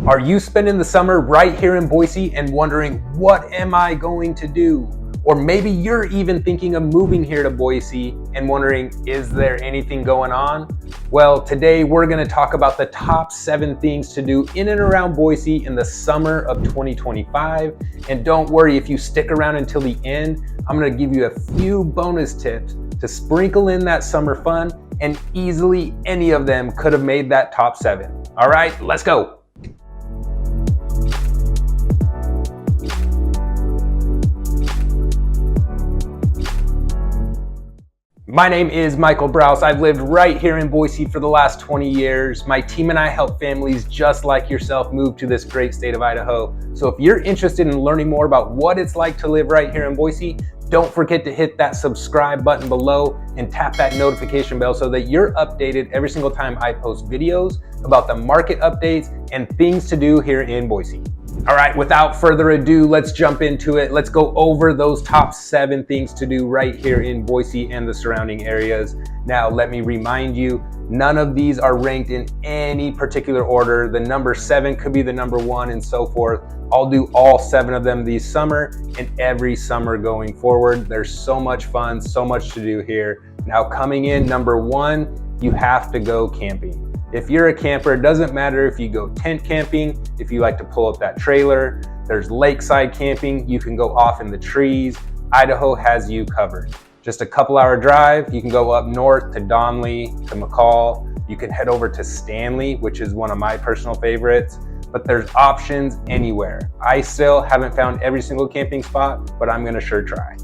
Are you spending the summer right here in Boise and wondering, what am I going to do? Or maybe you're even thinking of moving here to Boise and wondering, is there anything going on? Well, today we're going to talk about the top 7 things to do in and around Boise in the summer of 2025. And don't worry, if you stick around until the end, I'm going to give you a few bonus tips to sprinkle in that summer fun, and easily any of them could have made that top 7. All right, let's go. My name is Michael Browse. I've lived right here in Boise for the last 20 years. My team and I help families just like yourself move to this great state of Idaho. So if you're interested in learning more about what it's like to live right here in Boise, don't forget to hit that subscribe button below and tap that notification bell so that you're updated every single time I post videos about the market updates and things to do here in Boise. All right, without further ado, let's jump into it. Let's go over those top 7 things to do right here in Boise and the surrounding areas. Now, let me remind you, none of these are ranked in any particular order. The number 7 could be the number 1 and so forth. I'll do all 7 of them this summer and every summer going forward. There's so much fun, so much to do here. Now, coming in number 1, you have to go camping. If you're a camper, it doesn't matter if you go tent camping, if you like to pull up that trailer, there's lakeside camping, you can go off in the trees. Idaho has you covered. Just a couple-hour drive, you can go up north to Donley, to McCall. You can head over to Stanley, which is one of my personal favorites, but there's options anywhere. I still haven't found every single camping spot, but I'm gonna sure try.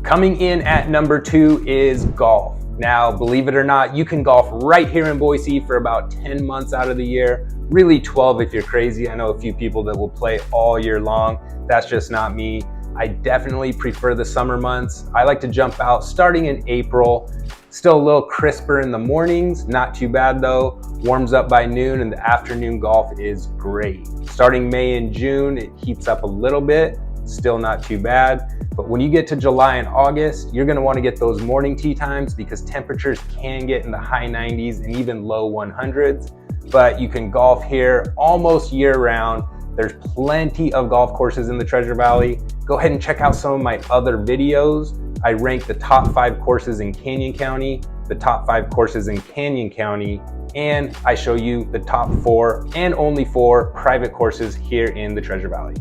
Coming in at number 2 is golf. Now, believe it or not, you can golf right here in Boise for about 10 months out of the year, really 12 if you're crazy. I know a few people that will play all year long. That's just not me. I definitely prefer the summer months. I like to jump out starting in April, still a little crisper in the mornings, not too bad though. Warms up by noon and the afternoon golf is great. Starting May and June, it heats up a little bit, still not too bad. But when you get to July and August, you're gonna wanna get those morning tee times because temperatures can get in the high 90s and even low 100s. But you can golf here almost year round. There's plenty of golf courses in the Treasure Valley. Go ahead and check out some of my other videos. I rank the top 5 courses in Canyon County, the top 5 courses in Canyon County, and I show you the top 4 and only 4 private courses here in the Treasure Valley.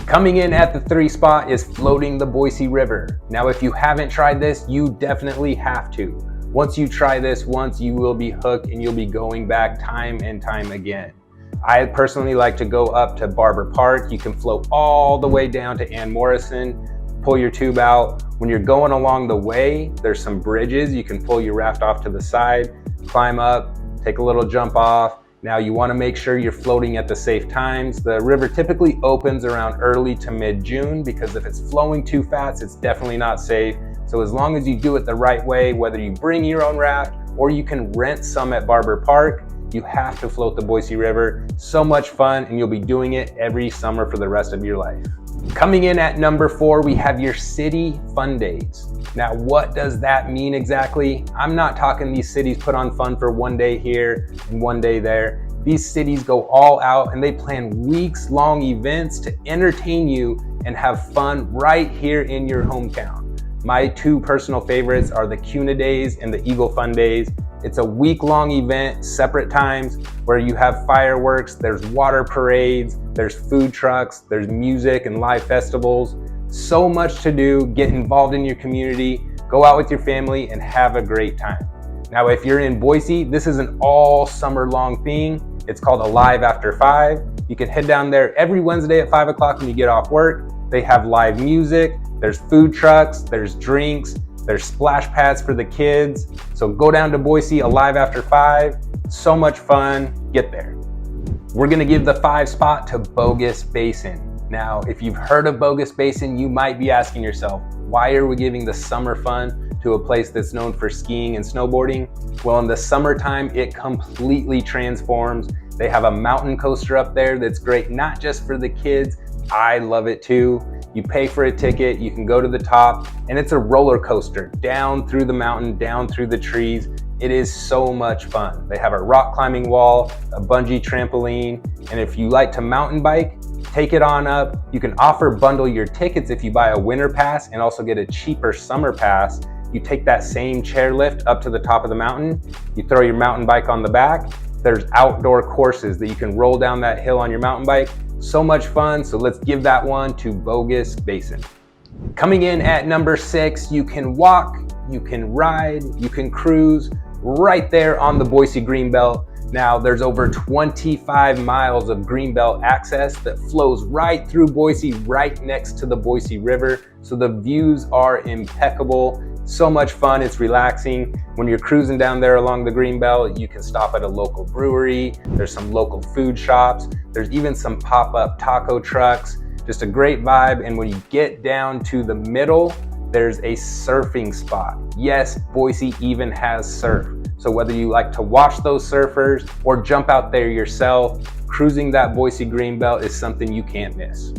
Coming in at the 3 spot is floating the Boise River. Now, if you haven't tried this, you definitely have to. Once you try this once, you will be hooked and you'll be going back time and time again. I personally like to go up to Barber Park. You can float all the way down to Ann Morrison, pull your tube out. When you're going along the way, there's some bridges. You can pull your raft off to the side, climb up, take a little jump off. Now you want to make sure you're floating at the safe times. The river typically opens around early to mid-June because if it's flowing too fast, it's definitely not safe. So as long as you do it the right way, whether you bring your own raft or you can rent some at Barber Park, you have to float the Boise River. So much fun, and you'll be doing it every summer for the rest of your life. Coming in at number 4, we have your city fun days. Now, what does that mean exactly? I'm not talking these cities put on fun for one day here and one day there. These cities go all out and they plan weeks-long events to entertain you and have fun right here in your hometown. My 2 personal favorites are the CUNA Days and the Eagle Fun Days. It's a week-long event, separate times, where you have fireworks, there's water parades, there's food trucks, there's music and live festivals. So much to do. Get involved in your community, go out with your family and have a great time. Now, if you're in Boise, this is an all summer long thing. It's called Alive After 5. You can head down there every Wednesday at 5 o'clock when you get off work. They have live music, there's food trucks, there's drinks, there's splash pads for the kids. So go down to Boise, Alive After 5. So much fun, get there. We're gonna give the 5 spot to Bogus Basin. Now, if you've heard of Bogus Basin, you might be asking yourself, why are we giving the summer fun to a place that's known for skiing and snowboarding? Well, in the summertime, it completely transforms. They have a mountain coaster up there that's great, not just for the kids. I love it too. You pay for a ticket, you can go to the top, and it's a roller coaster down through the mountain, down through the trees, It is so much fun. They have a rock climbing wall, a bungee trampoline, and if you like to mountain bike, take it on up. You can bundle your tickets if you buy a winter pass and also get a cheaper summer pass. You take that same chairlift up to the top of the mountain, you throw your mountain bike on the back. There's outdoor courses that you can roll down that hill on your mountain bike. So much fun, so let's give that one to Bogus Basin. Coming in at number 6, you can walk, you can ride, you can cruise right there on the Boise Greenbelt. Now there's over 25 miles of Greenbelt access that flows right through Boise, right next to the Boise River. So the views are impeccable. So much fun, it's relaxing. When you're cruising down there along the Greenbelt, you can stop at a local brewery. There's some local food shops. There's even some pop-up taco trucks. Just a great vibe. And when you get down to the middle, there's a surfing spot. Yes, Boise even has surf. So whether you like to watch those surfers or jump out there yourself, cruising that Boise Greenbelt is something you can't miss.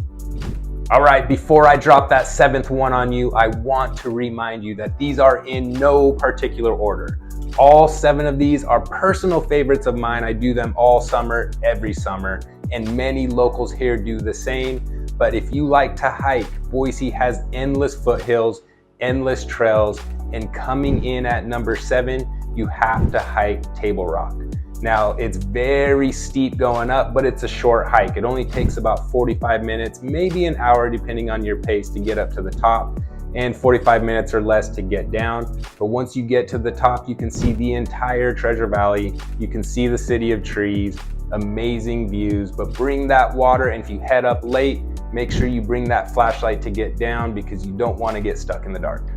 All right, before I drop that 7th one on you, I want to remind you that these are in no particular order. All 7 of these are personal favorites of mine. I do them all summer, every summer, and many locals here do the same. But if you like to hike, Boise has endless foothills, endless trails, and coming in at number 7, you have to hike Table Rock. Now, it's very steep going up, but it's a short hike. It only takes about 45 minutes, maybe an hour, depending on your pace to get up to the top, and 45 minutes or less to get down. But once you get to the top, you can see the entire Treasure Valley. You can see the city of trees, amazing views, but bring that water. And if you head up late, make sure you bring that flashlight to get down because you don't want to get stuck in the dark.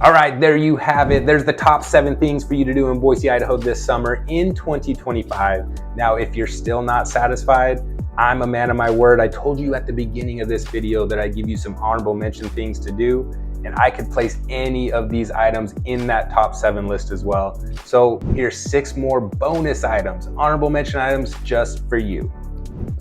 All right, there you have it. There's the top 7 things for you to do in Boise, Idaho this summer in 2025. Now, if you're still not satisfied, I'm a man of my word. I told you at the beginning of this video that I'd give you some honorable mention things to do, and I could place any of these items in that top 7 list as well. So here's 6 more bonus items, honorable mention items just for you.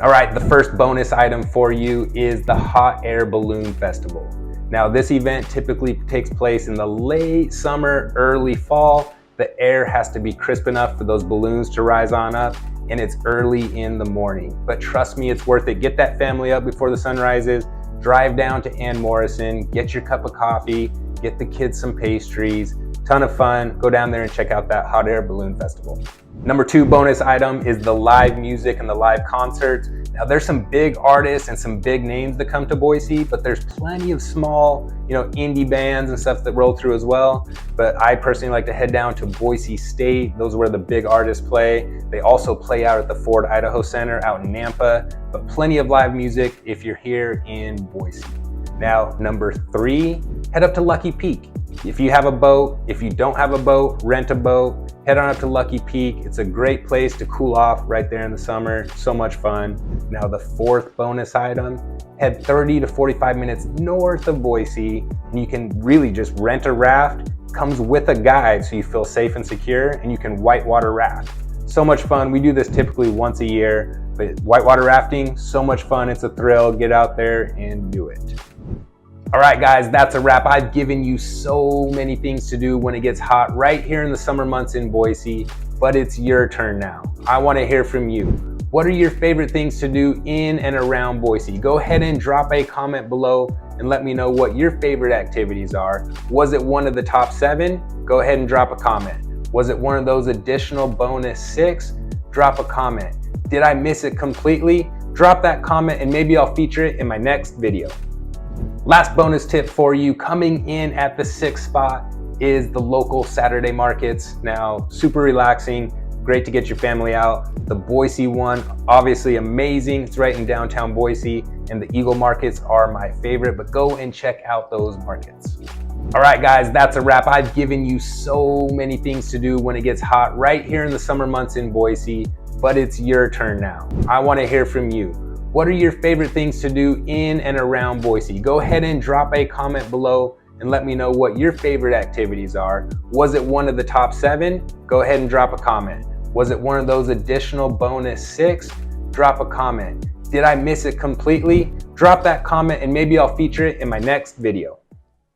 All right, the first bonus item for you is the Hot Air Balloon Festival. Now, this event typically takes place in the late summer, early fall. The air has to be crisp enough for those balloons to rise on up, and it's early in the morning. But trust me, it's worth it. Get that family up before the sun rises, drive down to Ann Morrison, get your cup of coffee, get the kids some pastries, ton of fun. Go down there and check out that Hot Air Balloon Festival. Number 2 bonus item is the live music and the live concerts. Now, there's some big artists and some big names that come to Boise, but there's plenty of small, indie bands and stuff that roll through as well. But I personally like to head down to Boise State. Those are where the big artists play. They also play out at the Ford Idaho Center out in Nampa, but plenty of live music if you're here in Boise. Now, number 3, head up to Lucky Peak. If you have a boat, if you don't have a boat, rent a boat, head on up to Lucky Peak. It's a great place to cool off right there in the summer. So much fun. Now, the 4th bonus item, head 30 to 45 minutes north of Boise, and you can really just rent a raft. Comes with a guide so you feel safe and secure, and you can whitewater raft. So much fun. We do this typically once a year, but whitewater rafting, so much fun. It's a thrill. Get out there and do it. All right, guys, that's a wrap. I've given you so many things to do when it gets hot right here in the summer months in Boise, but it's your turn now. I want to hear from you. What are your favorite things to do in and around Boise? Go ahead and drop a comment below and let me know what your favorite activities are. Was it one of the top 7? Go ahead and drop a comment. Was it one of those additional bonus 6? Drop a comment. Did I miss it completely? Drop that comment and maybe I'll feature it in my next video. Last bonus tip for you, coming in at the 6th spot is the local Saturday markets. Now, super relaxing, great to get your family out. The Boise one, obviously amazing. It's right in downtown Boise, and the Eagle markets are my favorite, but go and check out those markets. All right, guys, that's a wrap. I've given you so many things to do when it gets hot right here in the summer months in Boise, but it's your turn now. I want to hear from you. What are your favorite things to do in and around Boise? Go ahead and drop a comment below and let me know what your favorite activities are. Was it one of the top 7? Go ahead and drop a comment. Was it one of those additional bonus 6? Drop a comment. Did I miss it completely? Drop that comment and maybe I'll feature it in my next video.